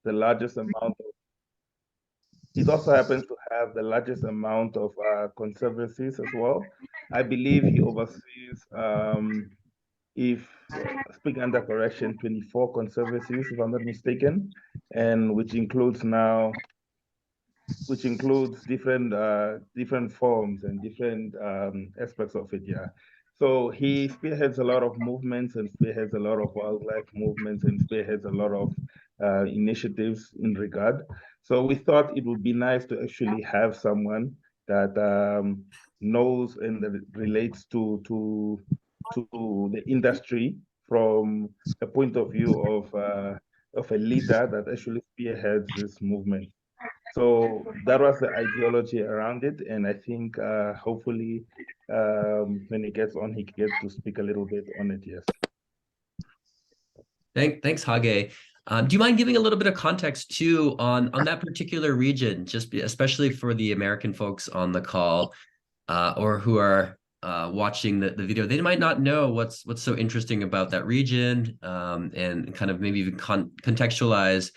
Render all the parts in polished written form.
the largest amount of, it also happens to have the largest amount of conservancies as well. I believe he oversees, if speaking under correction, 24 conservancies, if I'm not mistaken, and which includes different forms and different aspects of it. Yeah. So he spearheads a lot of movements and spearheads a lot of wildlife movements and spearheads a lot of initiatives in regard. So we thought it would be nice to actually have someone that knows and that relates to the industry from a point of view of a leader that actually spearheads this movement. So that was the ideology around it, and I think hopefully when he gets on, he gets to speak a little bit on it. Yes. Thanks, Hage. Do you mind giving a little bit of context too on that particular region, especially for the American folks on the call or who are watching the video? They might not know what's so interesting about that region, and kind of maybe even contextualize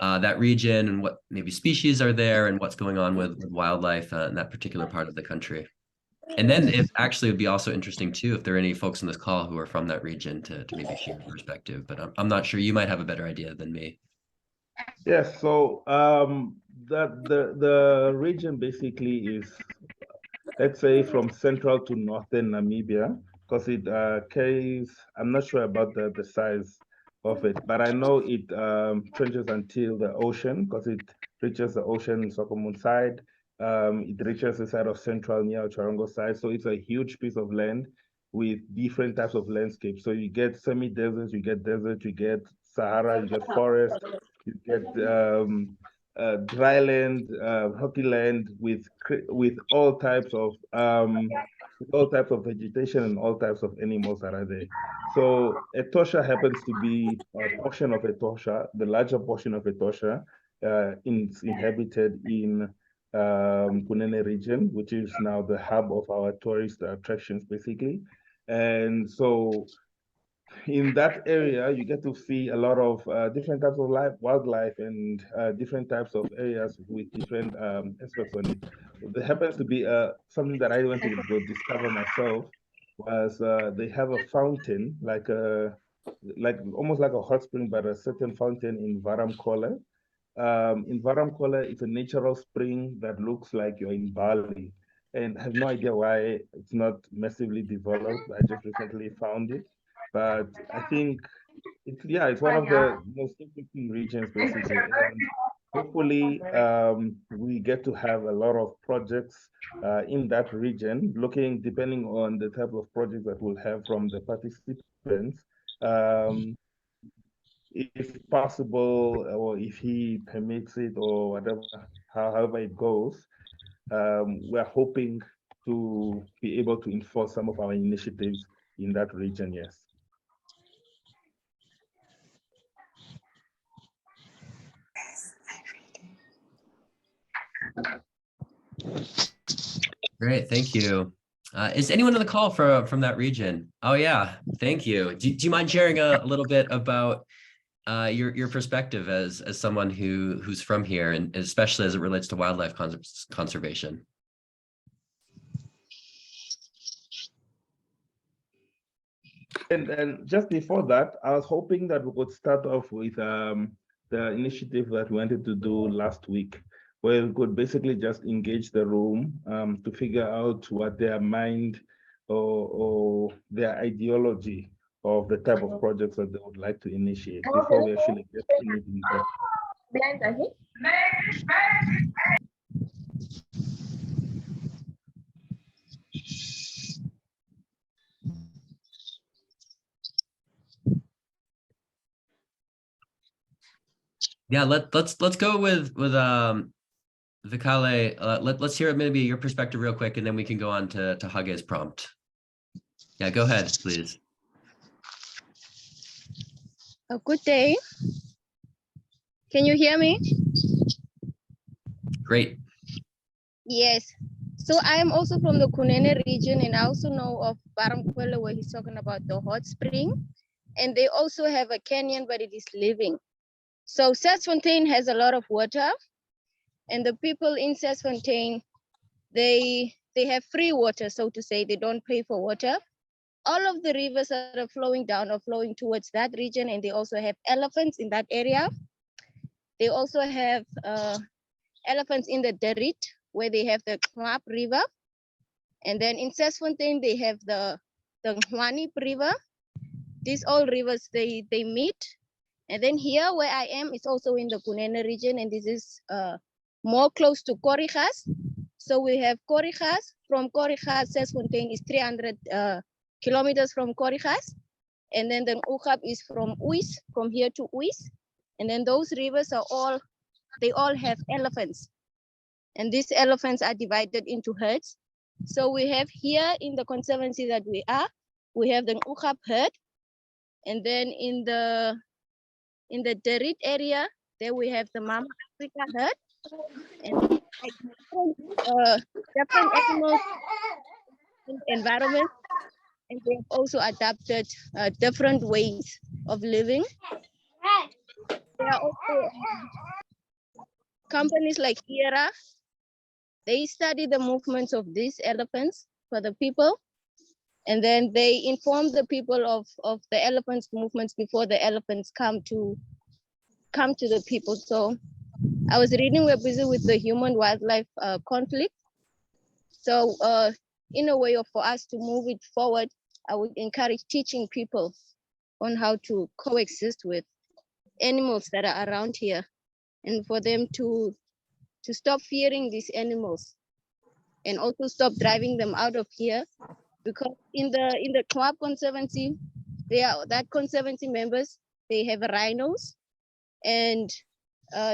that region and what maybe species are there and what's going on with wildlife in that particular part of the country. And then if actually it would be also interesting too, if there are any folks on this call who are from that region to maybe share a perspective, but I'm not sure, you might have a better idea than me. Yes, so the region basically is, let's say, from central to northern Namibia, because it carries, I'm not sure about the size of it, but I know it trenches until the ocean, because it reaches the ocean in Sokomun side. It reaches the side of central near Charongo side. So it's a huge piece of land with different types of landscapes. So you get semi-deserts, you get desert, you get Sahara, you get forest, you get dry land, rocky land with all types of vegetation and all types of animals that are there. So Etosha happens to be a portion of Etosha, the larger portion of Etosha, inhabited in Kunene region, which is now the hub of our tourist attractions, basically. And so in that area, you get to see a lot of different types of wildlife, and different types of areas with different aspects on it. There happens to be something that I went to go discover myself, was they have a fountain, like almost like a hot spring, but a certain fountain in Varamkole. In Varamkole, it's a natural spring that looks like you're in Bali. And I have no idea why it's not massively developed. I just recently found it. But I think it's one of the most interesting regions, basically. And hopefully, we get to have a lot of projects in that region, depending on the type of projects that we'll have from the participants. Um, if possible, or if he permits it, or whatever, however it goes, we're hoping to be able to enforce some of our initiatives in that region. Yes. Great, thank you. Is anyone on the call from that region? Oh yeah, thank you. Do you mind sharing a little bit about your perspective as someone who's from here, and especially as it relates to wildlife conservation? And just before that, I was hoping that we could start off with the initiative that we wanted to do last week, where we could basically just engage the room to figure out what their mind or their ideology of the type of projects that they would like to initiate before we actually get anything. Yeah, let's go with Vikale. Let's hear maybe your perspective real quick, and then we can go on to Hage's prompt. Yeah, go ahead, please. A good day. Can you hear me? Great. Yes. So I am also from the Kunene region, and I also know of Baramkwele, where he's talking about the hot spring. And they also have a canyon, but it is living. So Sesfontein has a lot of water, and the people in Sesfontein, they have free water, so to say. They don't pay for water. All of the rivers that are flowing down are flowing towards that region, and they also have elephants in that area. They also have elephants in the Derit, where they have the Kmap River. And then in Sesfontein, they have the Nhwanip River. These all rivers, they meet. And then here where I am is also in the Kunene region, and this is more close to Korijas. So we have Korijas. From Korijas, Sesfontein is 300 kilometers from Korijas. And then the Ukap is from Uis, from here to Uis. And then those rivers are they all have elephants. And these elephants are divided into herds. So we have here in the conservancy that we have the Ukap herd. And then in the Derit area, there we have the Mama Africa herd. And different animals environment, and they have also adapted different ways of living. There are also companies like IERA. They study the movements of these elephants for the people, and then they inform the people of the elephants' movements before the elephants come to the people. So I was reading, we're busy with the human-wildlife conflict. So in a way for us to move it forward, I would encourage teaching people on how to coexist with animals that are around here, and for them to stop fearing these animals, and also stop driving them out of here. Because in the Kmap Conservancy, that conservancy members, they have rhinos, and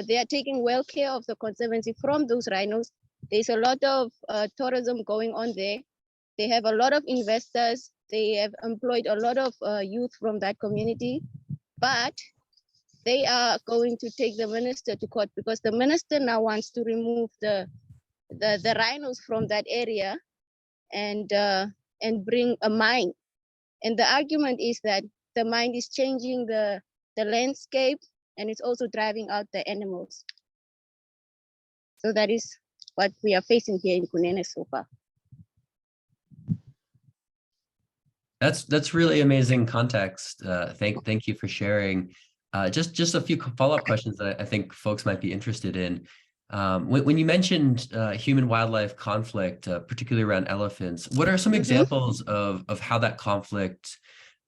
they are taking well care of the conservancy from those rhinos. There's a lot of tourism going on there. They have a lot of investors. They have employed a lot of youth from that community, but they are going to take the minister to court because the minister now wants to remove the rhinos from that area and bring a mine. And the argument is that the mine is changing the landscape, and it's also driving out the animals. So that is what we are facing here in Kunene so far. That's really amazing context. Thank you for sharing. Just a few follow-up questions that I think folks might be interested in. When you mentioned human-wildlife conflict, particularly around elephants, what are some examples of how that conflict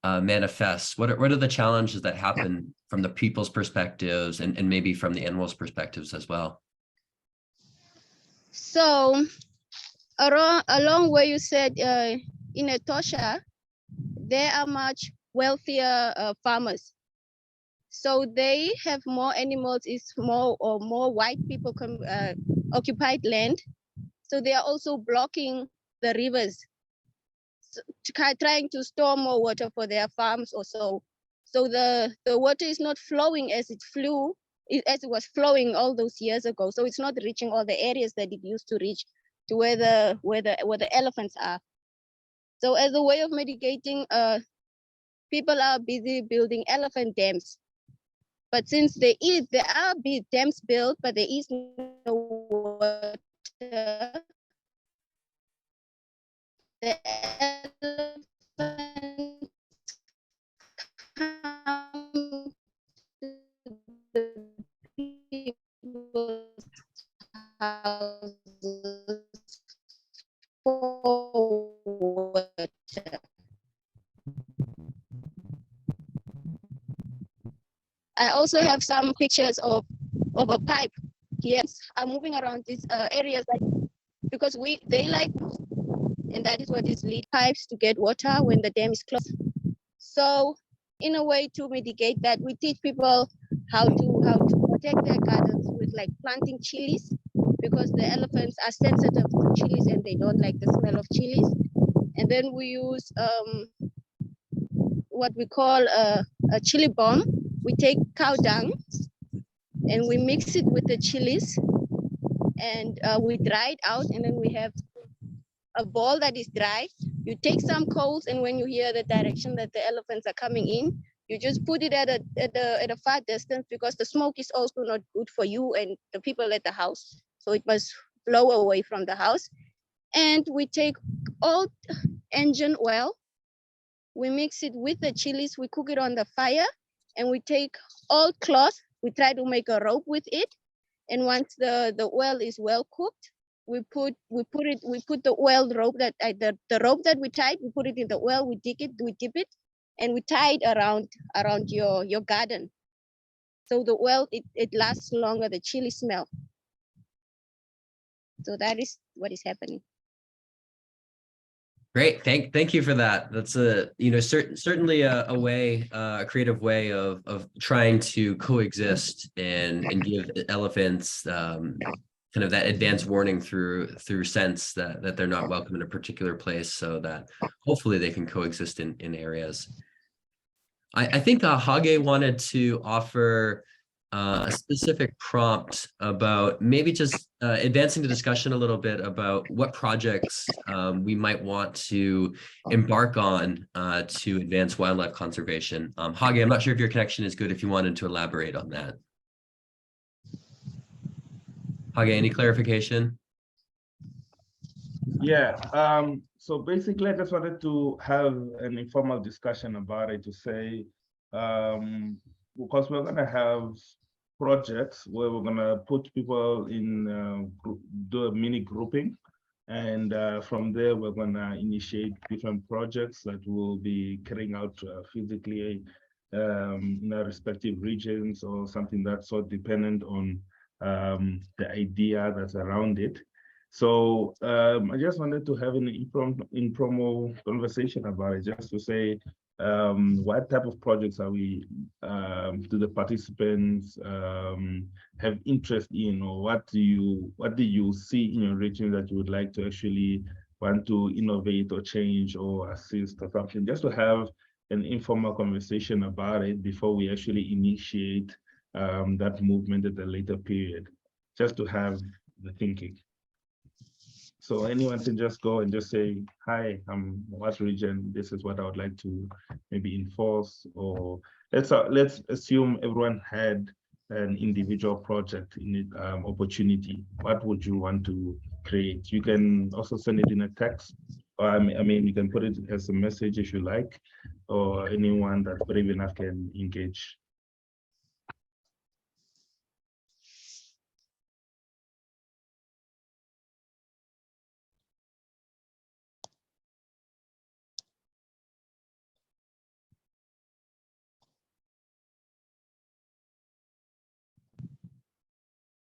manifests? What are the challenges that happen from the people's perspectives and maybe from the animals' perspectives as well? So along where you said in Etosha, there are much wealthier farmers. So they have more animals, it's more white people occupied land. So they are also blocking the rivers, trying to store more water for their farms or so. So the water is not flowing as it was flowing all those years ago. So it's not reaching all the areas that it used to reach, to where the elephants are. So as a way of mitigating, people are busy building elephant dams. But since there are big dams built, but there is no water, the elephants come to the people's houses for water. I also have some pictures of a pipe. Yes, I'm moving around these areas because they like, and that is what is lead pipes to get water when the dam is closed. So in a way to mitigate that, we teach people how to protect their gardens with like planting chilies, because the elephants are sensitive to chilies and they don't like the smell of chilies. And then we use what we call a chili bomb. We take cow dung and we mix it with the chilies, and we dry it out, and then we have a ball that is dry. You take some coals, and when you hear the direction that the elephants are coming in, You just put it at a far distance, because the smoke is also not good for you and the people at the house. So it must blow away from the house. And we take old engine oil, we mix it with the chilies, we cook it on the fire, and we take old cloth, we try to make a rope with it. And once the oil is well cooked, we put the oil rope that the rope that we tied, we put it in the oil, we dip it, and we tie it around your garden. So the oil, it lasts longer, the chili smell. So that is what is happening. Great, thank you for that. That's a certainly a way, a creative way of trying to coexist and give elephants kind of that advanced warning through sense that they're not welcome in a particular place, so that hopefully they can coexist in areas. I think Hage wanted to offer a specific prompt about maybe just advancing the discussion a little bit about what projects we might want to embark on to advance wildlife conservation. Hage, I'm not sure if your connection is good, if you wanted to elaborate on that. Hage, any clarification? Yeah, so basically I just wanted to have an informal discussion about it, to say, because we're gonna have projects where we're gonna put people in, do a mini grouping, and from there we're gonna initiate different projects that we'll be carrying out physically in our respective regions, or something that's so dependent on the idea that's around it. So I just wanted to have an informal conversation about it, just to say, what type of projects are we, do the participants have interest in, or what do you see in your region that you would like to actually want to innovate or change or assist or something, just to have an informal conversation about it before we actually initiate that movement at a later period, just to have the thinking. So anyone can just go and just say, hi, I'm what region, this is what I would like to maybe enforce, or let's assume everyone had an individual project in it, opportunity. What would you want to create? You can also send it in a text, or I mean, you can put it as a message if you like, or anyone that's brave enough can engage.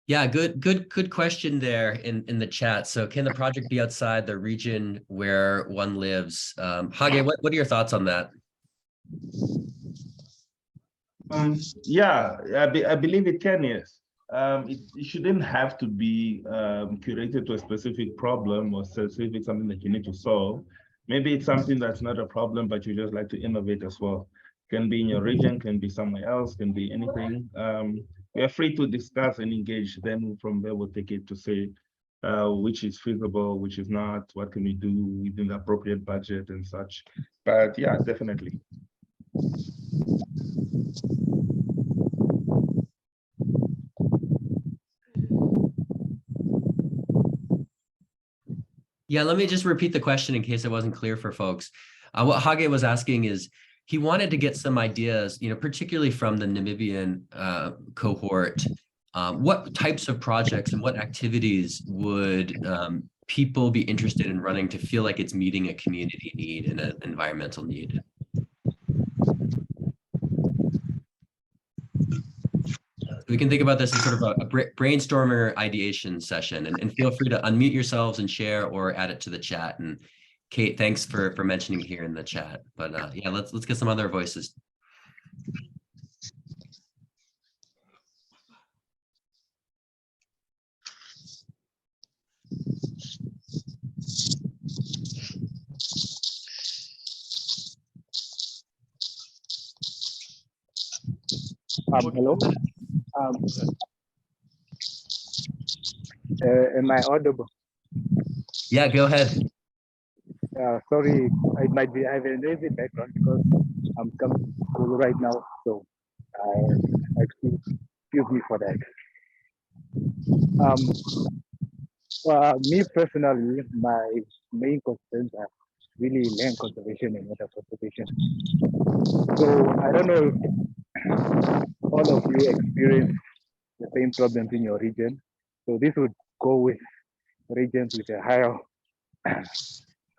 Yeah, good question there in the chat. So can the project be outside the region where one lives? Hage, what are your thoughts on that? Yeah, I believe it can, yes. It shouldn't have to be curated to a specific problem or specific something that you need to solve. Maybe it's something that's not a problem, but you just like to innovate as well. Can be in your region, can be somewhere else, can be anything. We are free to discuss and engage. Then from there, we'll take it to say which is feasible, which is not, what can we do within the appropriate budget and such. But yeah, definitely. Yeah, let me just repeat the question in case it wasn't clear for folks. What Hage was asking is, he wanted to get some ideas, particularly from the Namibian cohort. What types of projects and what activities would people be interested in running to feel like it's meeting a community need and an environmental need? We can think about this as sort of a brainstorming or ideation session, and feel free to unmute yourselves and share or add it to the chat. And Kate, thanks for mentioning here in the chat. But yeah, let's get some other voices. Hello. Am I audible? Yeah, go ahead. Sorry, I might be having a noisy background because I'm coming to school right now, so excuse me for that. Me personally, my main concerns are really land conservation and water conservation. So I don't know if all of you experience the same problems in your region. So this would go with regions with a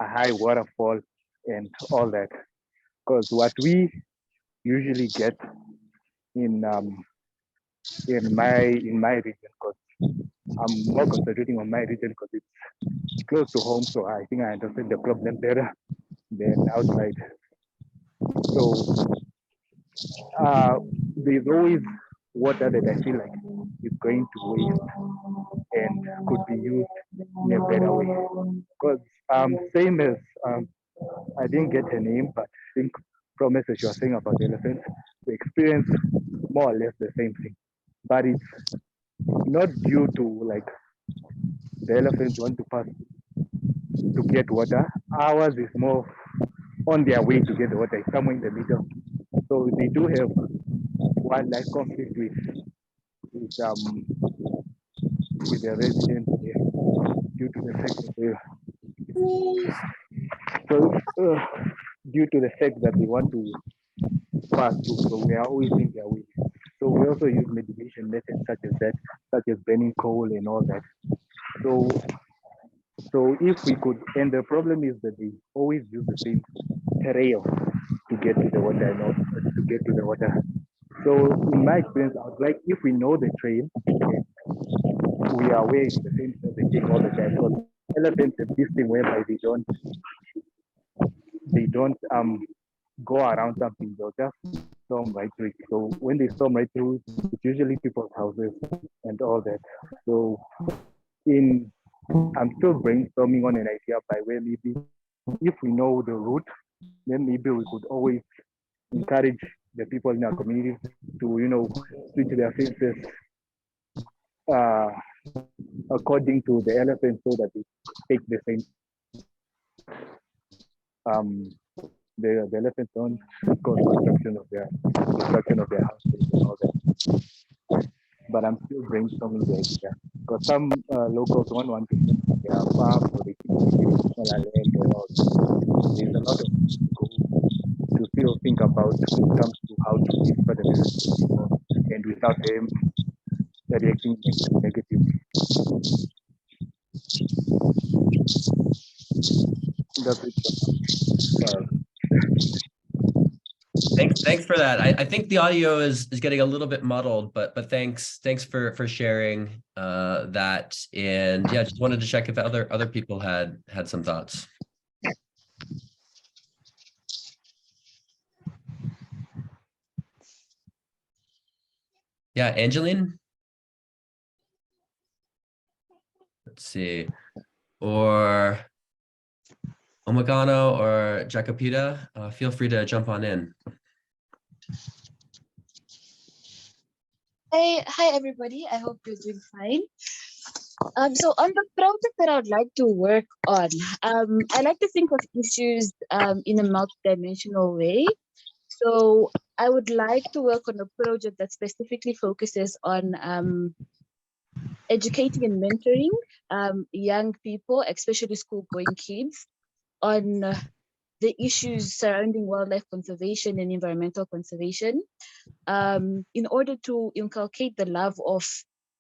high waterfall and all that. Because what we usually get in my region, because I'm more concentrating on my region because it's close to home, so I think I understand the problem better than outside. So there's always water that I feel like is going to waste and could be used in a better way. Because same as I didn't get her name, but I think Promise as you were saying about elephants, we experience more or less the same thing. But it's not due to like the elephants want to pass to get water. Ours is more on their way to get the water, it's somewhere in the middle. So they do have wildlife conflict with the residents there due to the fact that due to the fact that they want to pass through, so we are always in their way. So we also use mitigation methods such as that, such as burning coal and all that. So if we could, and the problem is that they always use the same trail to get to the water and also to get to the water. So in my experience, I would like if we know the trail, we are aware the same strategy all the time. Because elephants have this thing whereby they don't go around something, they'll just storm right through it. So when they storm right through, it's usually people's houses and all that. So I'm still brainstorming on an idea by where maybe if we know the route, then maybe we could always encourage the people in our community to, switch their fences according to the elephants so that they take the same. The elephants don't cause destruction of their houses and all that. But I'm still brainstorming the idea because some locals don't want to keep their farm, so they keep smaller land and all. There's a lot of to still think about when it comes to how to give for the people and without them reacting negatively. That's it. Thanks for that. I think the audio is getting a little bit muddled, but thanks for sharing that. And yeah, just wanted to check if other people had some thoughts. Yeah, Angeline. Let's see, or Omagano or Jacopita, feel free to jump on in. Hi everybody. I hope you're doing fine. So on the project that I would like to work on, I like to think of issues in a multidimensional way. So I would like to work on a project that specifically focuses on educating and mentoring young people, especially school-going kids, on the issues surrounding wildlife conservation and environmental conservation, in order to inculcate the love of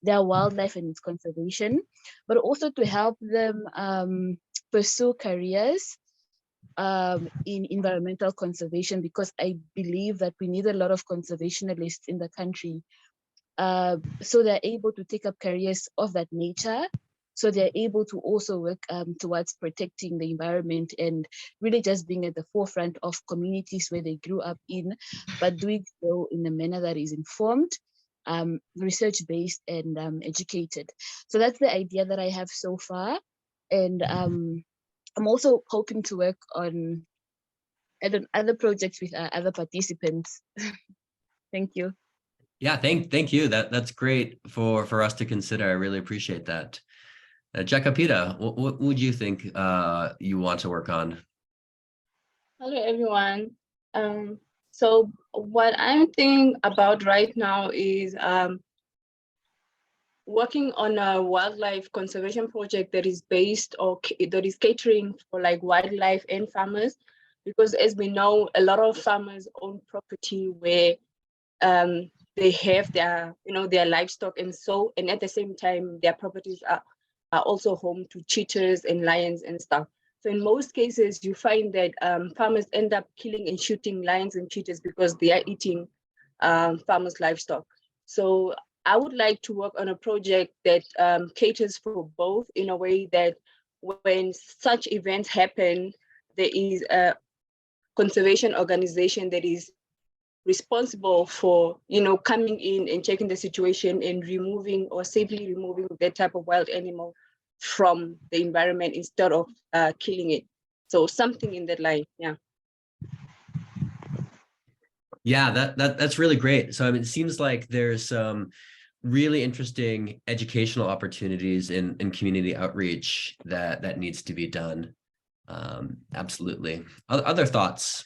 their wildlife and its conservation, but also to help them pursue careers in environmental conservation, because I believe that we need a lot of conservationists in the country. So they're able to take up careers of that nature. So they're able to also work towards protecting the environment and really just being at the forefront of communities where they grew up in, but doing so in a manner that is informed, research-based, and educated. So that's the idea that I have so far. And I'm also hoping to work on other projects with other participants. Thank you. Yeah, thank you. That's great for us to consider. I really appreciate that. Jacopita, what would you think you want to work on? Hello, everyone. So what I'm thinking about right now is working on a wildlife conservation project that is based or that is catering for like wildlife and farmers, because as we know, a lot of farmers own property where they have their, their livestock, and at the same time, their properties are also home to cheetahs and lions and stuff. So in most cases, you find that farmers end up killing and shooting lions and cheetahs because they are eating farmers' livestock. So I would like to work on a project that caters for both, in a way that when such events happen, there is a conservation organization that is responsible for, coming in and checking the situation and removing or safely removing that type of wild animal from the environment instead of killing it. So something in that line, yeah. Yeah, that's really great. So I mean, it seems like there's some really interesting educational opportunities in community outreach that needs to be done. Absolutely. Other thoughts?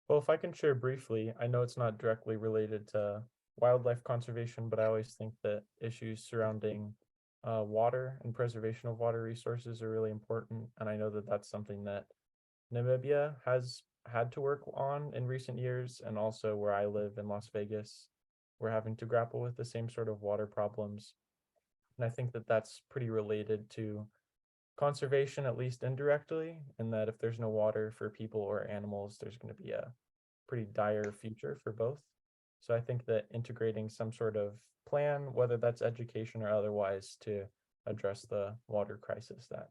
Well, if I can share briefly, I know it's not directly related to wildlife conservation, but I always think that issues surrounding water and preservation of water resources are really important. And I know that that's something that Namibia has had to work on in recent years, and also where I live in Las Vegas, we're having to grapple with the same sort of water problems. And I think that that's pretty related to conservation, at least indirectly, and that if there's no water for people or animals, there's going to be a pretty dire future for both. So I think that integrating some sort of plan, whether that's education or otherwise, to address the water crisis, that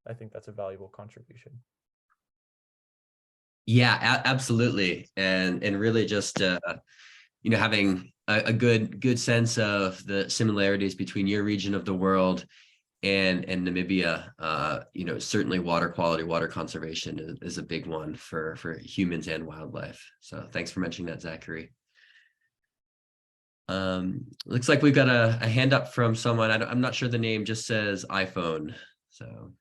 I think that's a valuable contribution. Yeah, absolutely. And really just having a good sense of the similarities between your region of the world and Namibia. Certainly water quality, water conservation is a big one for humans and wildlife. So thanks for mentioning that, Zachary. Looks like we've got a hand up from someone. I'm not sure the name, just says iPhone. So.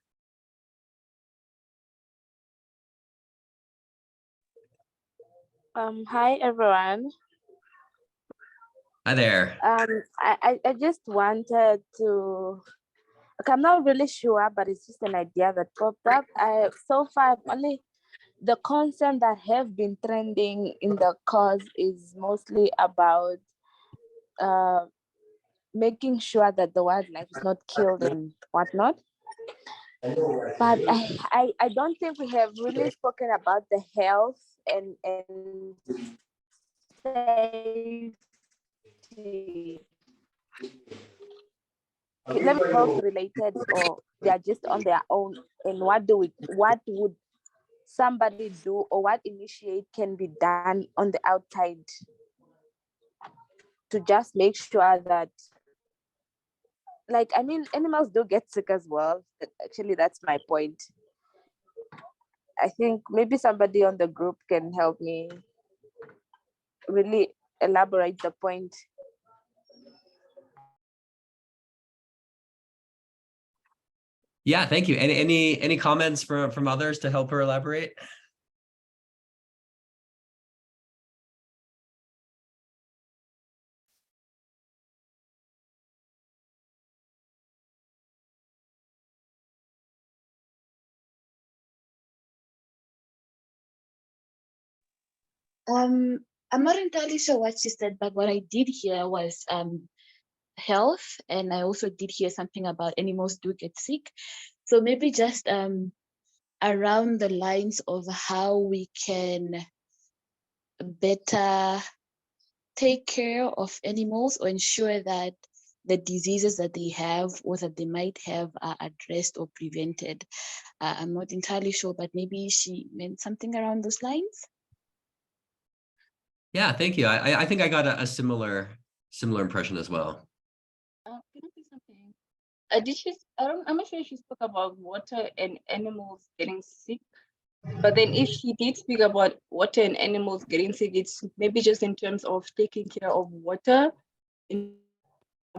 Hi everyone. Hi there. I just wanted to, I'm not really sure, but it's just an idea that popped up. So far, only the content that have been trending in the cause is mostly about making sure that the wildlife is not killed and whatnot. But I don't think we have really spoken about the health and safety. Let me health related, or they are just on their own, and what would somebody do, or what initiate can be done on the outside to just make sure that, like, I mean, animals do get sick as well. Actually, that's my point. I think maybe somebody on the group can help me really elaborate the point. Yeah, thank you. Any comments from others to help her elaborate? I'm not entirely sure what she said, but what I did hear was health, and I also did hear something about animals do get sick. So maybe just around the lines of how we can better take care of animals or ensure that the diseases that they have or that they might have are addressed or prevented. I'm not entirely sure, but maybe she meant something around those lines. Yeah, thank you. I think I got a similar impression as well. Can I say something? I'm not sure if she spoke about water and animals getting sick. But then if she did speak about water and animals getting sick, it's maybe just in terms of taking care of water, in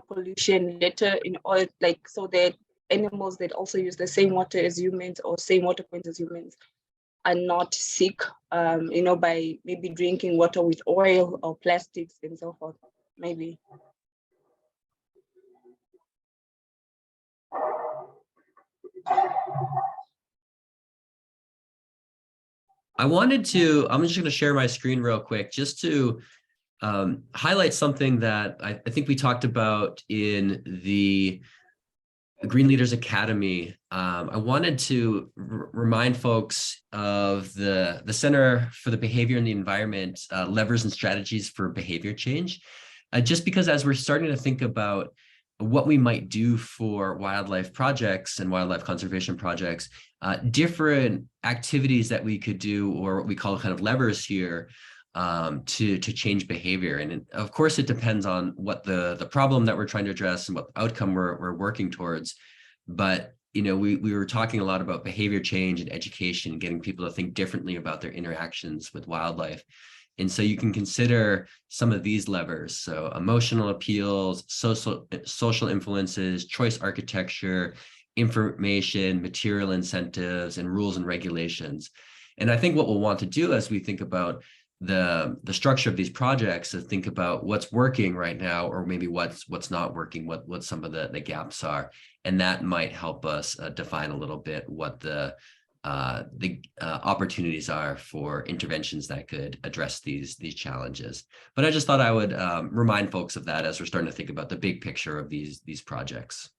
pollution later in all, like, so that animals that also use the same water as humans or same water points as humans are not sick, by maybe drinking water with oil or plastics and so forth, maybe. I'm just going to share my screen real quick just to highlight something that I think we talked about in the Green Leaders Academy. I wanted to remind folks of the Center for the Behavior and the Environment, levers and strategies for behavior change. Just because as we're starting to think about what we might do for wildlife projects and wildlife conservation projects, different activities that we could do, or what we call kind of levers here, to change behavior. And of course, it depends on what the problem that we're trying to address and what outcome we're working towards. But we were talking a lot about behavior change and education, getting people to think differently about their interactions with wildlife. And so you can consider some of these levers. So emotional appeals, social influences, choice architecture, information, material incentives, and rules and regulations. And I think what we'll want to do as we think about the structure of these projects is think about what's working right now, or maybe what's not working, what some of the gaps are. And that might help us define a little bit what the opportunities are for interventions that could address these challenges. But I just thought I would remind folks of that as we're starting to think about the big picture of these projects.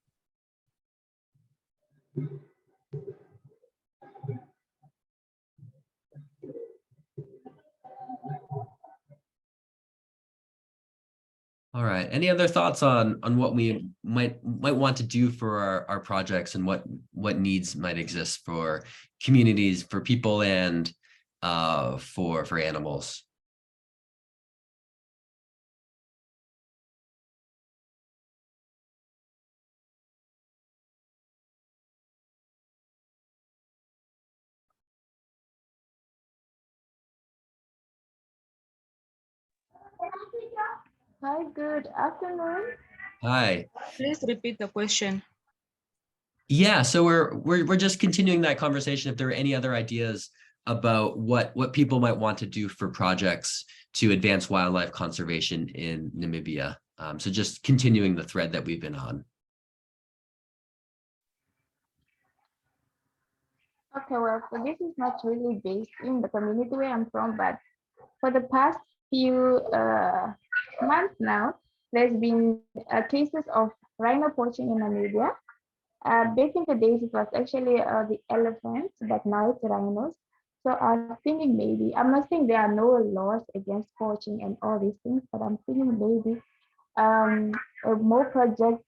All right. Any other thoughts on what we might want to do for our projects, and what needs might exist for communities, for people, and for animals? Hi, good afternoon. Hi. Please repeat the question. Yeah, so we're just continuing that conversation. If there are any other ideas about what people might want to do for projects to advance wildlife conservation in Namibia. So just continuing the thread that we've been on. Okay, well, so this is not really based in the community where I'm from, but for the past few months now, there's been cases of rhino poaching in Namibia. Back in the days, it was actually the elephants, but now it's rhinos. So I'm thinking maybe, I'm not saying there are no laws against poaching and all these things, but I'm thinking maybe more projects,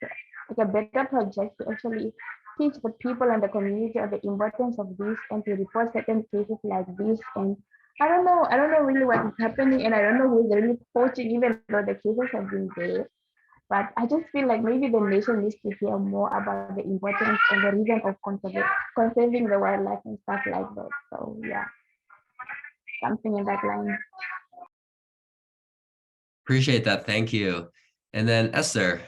like a better project to actually teach the people and the community of the importance of this, and to report certain cases like this. And I don't know really what is happening, and I don't know who's really poaching, even though the cases have been there. But I just feel like maybe the nation needs to hear more about the importance and the reason of conserving the wildlife and stuff like that. So yeah, something in that line. Appreciate that. Thank you. And then Esther.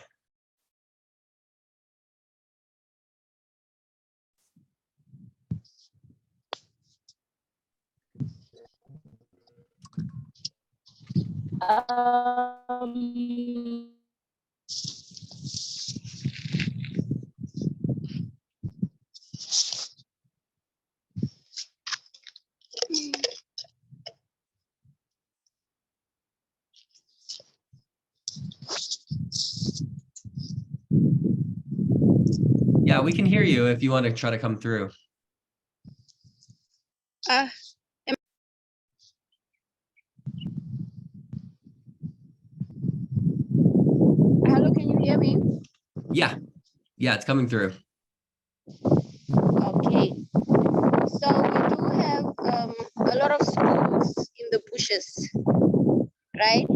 Yeah, we can hear you if you want to try to come through. Hello, can you hear me? Yeah, it's coming through. Okay. So we do have a lot of schools in the bushes, right?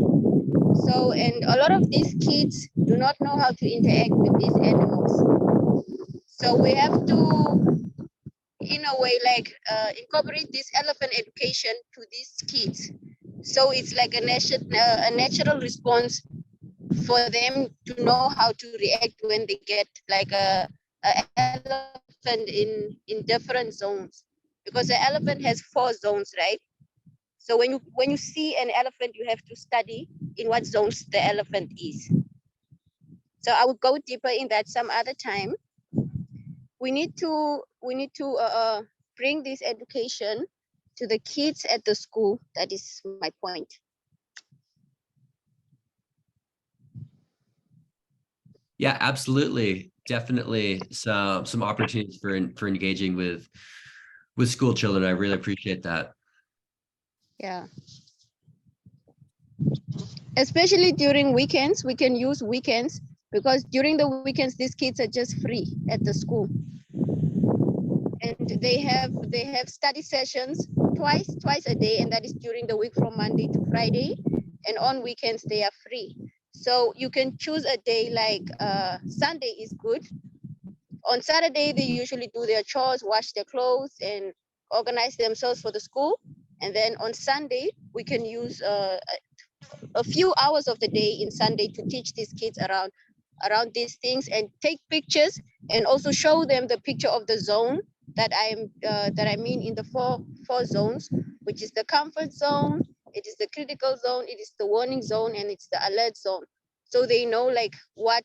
So, and a lot of these kids do not know how to interact with these animals. So we have to, in a way, like incorporate this elephant education to these kids. So it's like a natural response for them to know how to react when they get like a elephant in different zones, because the elephant has 4 zones, right? So when you see an elephant, you have to study in what zones the elephant is. So I will go deeper in that some other time. We need to bring this education to the kids at the school. That is my point. Yeah, absolutely. Definitely some opportunities for engaging with school children. I really appreciate that. Yeah. Especially during weekends, we can use weekends, because during the weekends, these kids are just free at the school. And they have study sessions twice a day, and that is during the week from Monday to Friday. And on weekends, they are free. So you can choose a day, like Sunday is good. On Saturday, they usually do their chores, wash their clothes, and organize themselves for the school. And then on Sunday, we can use a few hours of the day in Sunday to teach these kids around these things, and take pictures, and also show them the picture of the zone that I mean in the four zones, which is the comfort zone, it is the critical zone, it is the warning zone, and it's the alert zone. So they know like what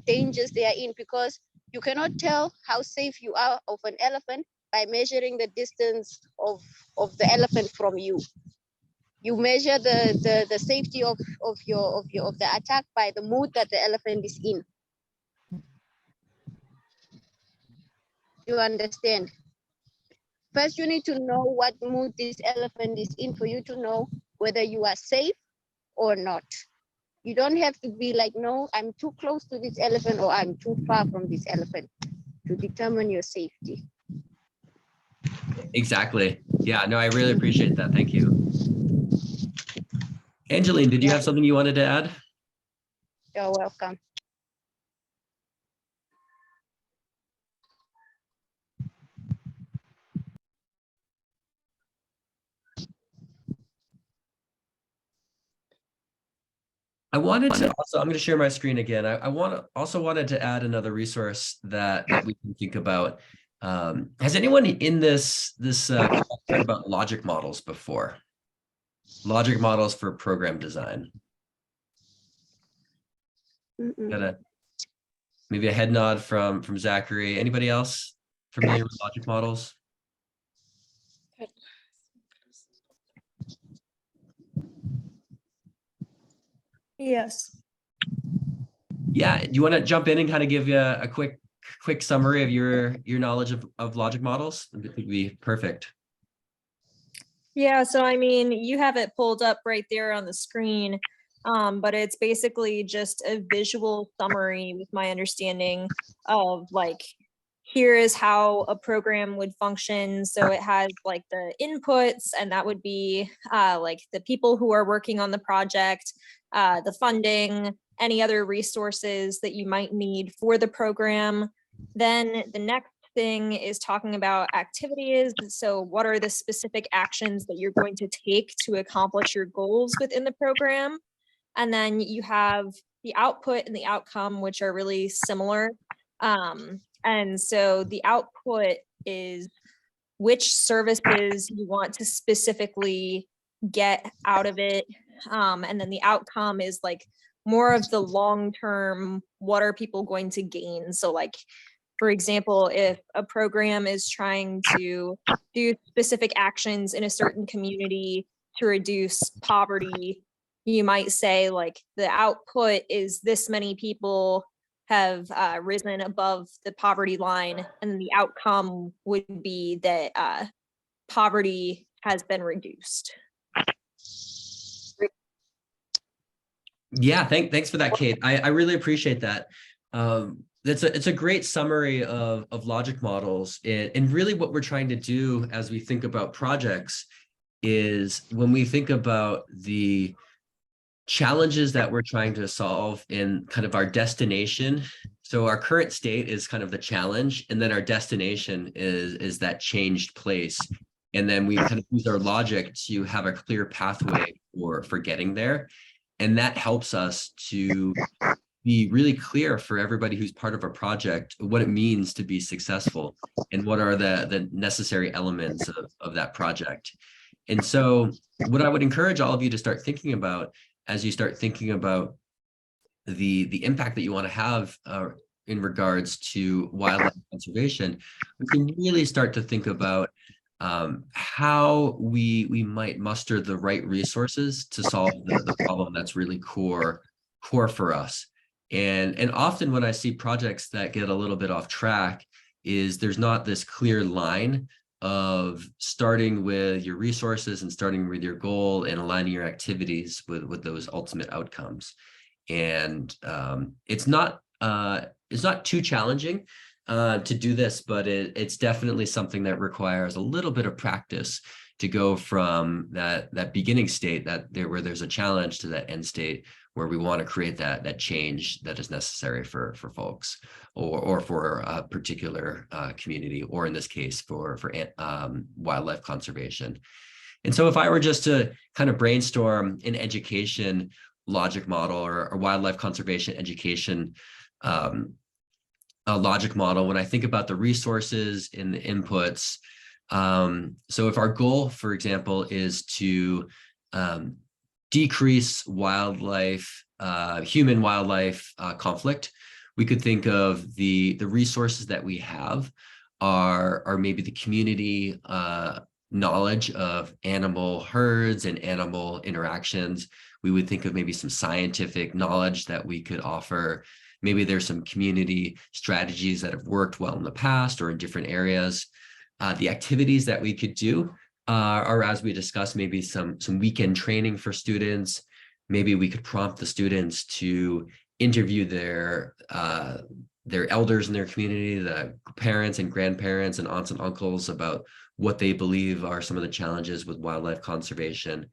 dangers they are in, because you cannot tell how safe you are of an elephant by measuring the distance of the elephant from you. You measure the safety of the attack by the mood that the elephant is in. You understand? First, you need to know what mood this elephant is in for you to know whether you are safe or not. You don't have to be like, no, I'm too close to this elephant or I'm too far from this elephant to determine your safety. Exactly. Yeah, no, I really appreciate that. Thank you. Angeline, did you have something you wanted to add? You're welcome. I wanted to also, I'm going to share my screen again. I wanted to add another resource that we can think about. Has anyone in this heard about logic models before? Logic models for program design. Got maybe a head nod from Zachary. Anybody else familiar with logic models? Yes. Yeah, do you want to jump in and kind of give you a quick summary of your knowledge of logic models? It would be perfect. Yeah, so I mean, you have it pulled up right there on the screen, but it's basically just a visual summary with my understanding of like, here is how a program would function. So it has like the inputs, and that would be like the people who are working on the project, the funding, any other resources that you might need for the program. Then the next thing is talking about activities. So what are the specific actions that you're going to take to accomplish your goals within the program? And then you have the output and the outcome, which are really similar. And so the output is which services you want to specifically get out of it. And then the outcome is like more of the long-term, what are people going to gain? So like, for example, if a program is trying to do specific actions in a certain community to reduce poverty, you might say like the output is this many people have risen above the poverty line, and the outcome would be that poverty has been reduced. Yeah, thanks for that, Kate. I really appreciate that. It's a great summary of logic models, and really what we're trying to do as we think about projects is when we think about the challenges that we're trying to solve in kind of our destination. So our current state is kind of the challenge, and then our destination is that changed place. And then we kind of use our logic to have a clear pathway for getting there. And that helps us to be really clear for everybody who's part of a project what it means to be successful and what are the necessary elements of that project. And so what I would encourage all of you to start thinking about as you start thinking about the impact that you want to have in regards to wildlife conservation, we can really start to think about how we might muster the right resources to solve the problem that's really core for us. And often when I see projects that get a little bit off track is there's not this clear line of starting with your resources and starting with your goal and aligning your activities with those ultimate outcomes. And it's not too challenging to do this, but it's definitely something that requires a little bit of practice to go from that beginning state where there's a challenge to that end state where we want to create that change that is necessary for folks or for a particular community, or in this case for wildlife conservation. And so if I were just to kind of brainstorm an education logic model or wildlife conservation education a logic model, when I think about the resources and the inputs, so if our goal, for example, is to decrease human wildlife conflict, we could think of the resources that we have are maybe the community knowledge of animal herds and animal interactions. We would think of maybe some scientific knowledge that we could offer. Maybe there's some community strategies that have worked well in the past or in different areas. The activities that we could do are, as we discussed, maybe some weekend training for students. Maybe we could prompt the students to interview their elders in their community, the parents and grandparents and aunts and uncles, about what they believe are some of the challenges with wildlife conservation.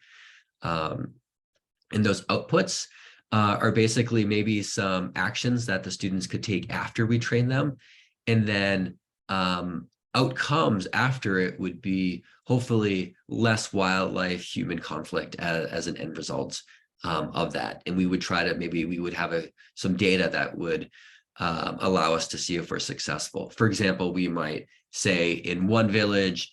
And those outputs are basically maybe some actions that the students could take after we train them. And then outcomes after it would be hopefully less wildlife human conflict as an end result of that. And we would try to, maybe we would have some data that would allow us to see if we're successful. For example, we might say in one village,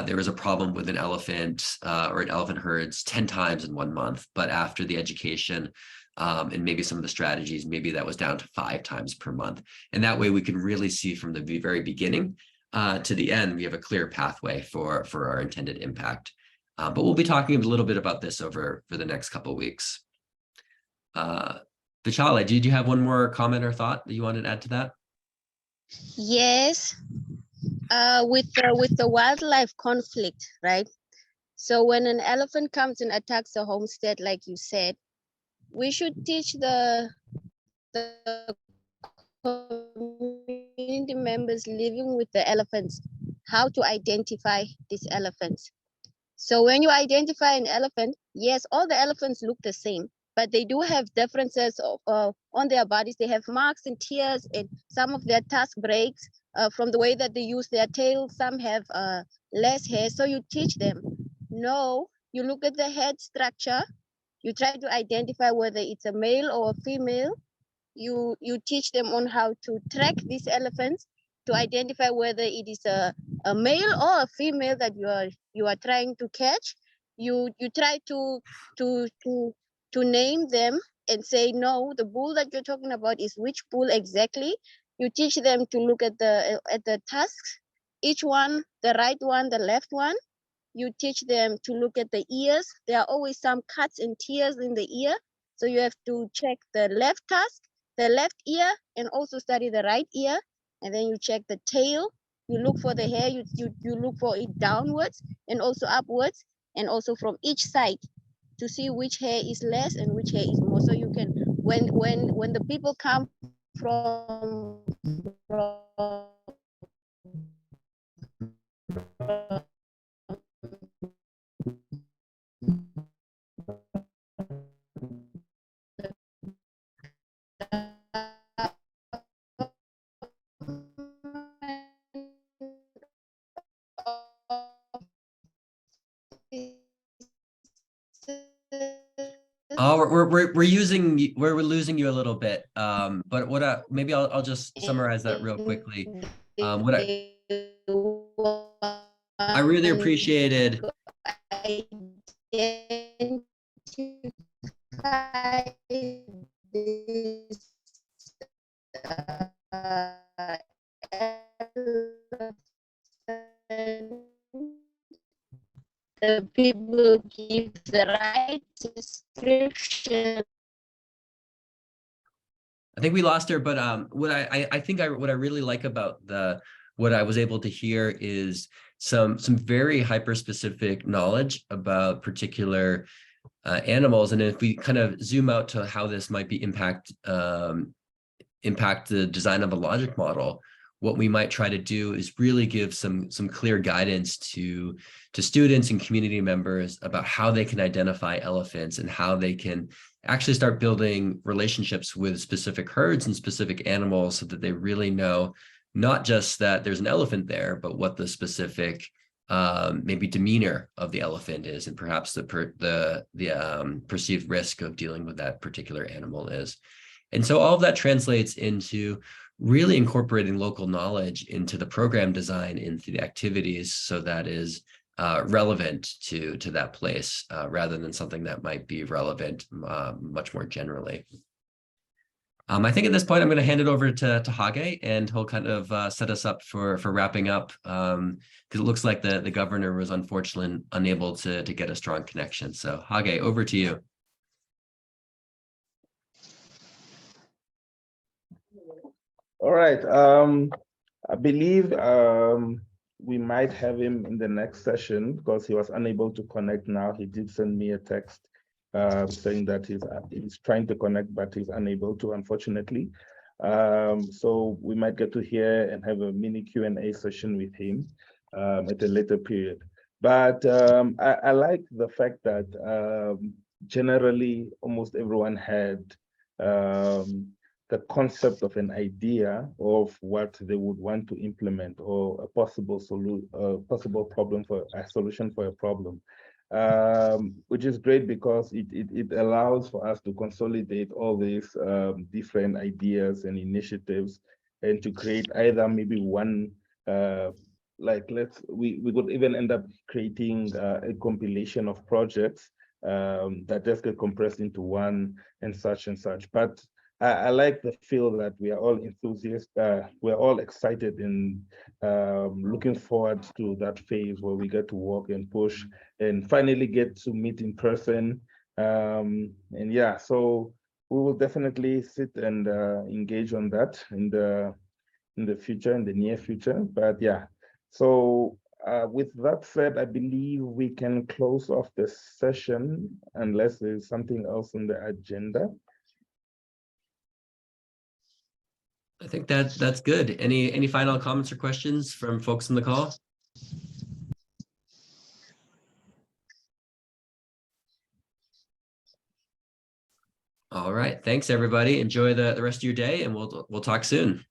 there was a problem with an elephant or an elephant herds 10 times in 1 month, but after the education and maybe some of the strategies, maybe that was down to 5 times per month. And that way we can really see from the very beginning to the end, we have a clear pathway for our intended impact. But we'll be talking a little bit about this for the next couple of weeks. Vichala, did you have one more comment or thought that you wanted to add to that? Yes, with the wildlife conflict, right? So when an elephant comes and attacks a homestead, like you said, we should teach the community members living with the elephants how to identify these elephants. So when you identify an elephant, yes, all the elephants look the same, but they do have differences on their bodies. They have marks and tears, and some of their tusk breaks from the way that they use their tail. Some have less hair. So you teach them. No, you look at the head structure. You try to identify whether it's a male or a female. You teach them on how to track these elephants to identify whether it is a male or a female that you are trying to catch. You try to name them and say, no, the bull that you're talking about is which bull exactly. You teach them to look at the tusks, each one, the right one, the left one. You teach them to look at the ears. There are always some cuts and tears in the ear. So you have to check the left tusk, the left ear, and also study the right ear. And then you check the tail. You look for the hair. You look for it downwards and also upwards, and also from each side to see which hair is less and which hair is more. So you can, when the people come from Oh, we're losing you a little bit. But maybe I'll just summarize that real quickly. What I really appreciated. This, the people give the right description. I think we lost her, but what I really like about what I was able to hear is some very hyper specific knowledge about particular animals, and if we kind of zoom out to how this might be impact the design of a logic model, what we might try to do is really give some clear guidance to students and community members about how they can identify elephants and how they can actually start building relationships with specific herds and specific animals so that they really know not just that there's an elephant there, but what the specific maybe demeanor of the elephant is, and perhaps the perceived risk of dealing with that particular animal is. And so all of that translates into really incorporating local knowledge into the program design, into the activities, so that is relevant to that place, rather than something that might be relevant much more generally. I think at this point, I'm going to hand it over to Hage, and he'll kind of set us up for wrapping up, because it looks like the governor was unfortunately unable to get a strong connection. So Hage, over to you. All right. I believe we might have him in the next session because he was unable to connect now. He did send me a text saying that he's trying to connect, but he's unable to, unfortunately. So we might get to hear and have a mini Q&A session with him at a later period. But I like the fact that generally almost everyone had the concept of an idea of what they would want to implement, or a possible problem for a solution for a problem, which is great because it allows for us to consolidate all these different ideas and initiatives, and to create either maybe one, we could even end up creating a compilation of projects that just get compressed into one and such. But I like the feel that we are all enthusiasts. We're all excited and looking forward to that phase where we get to walk and push and finally get to meet in person. And yeah, so we will definitely sit and engage on that in the future, in the near future. But yeah, so with that said, I believe we can close off the session unless there's something else on the agenda. I think that's good. Any final comments or questions from folks on the call? All right. Thanks, everybody. Enjoy the rest of your day, and we'll talk soon.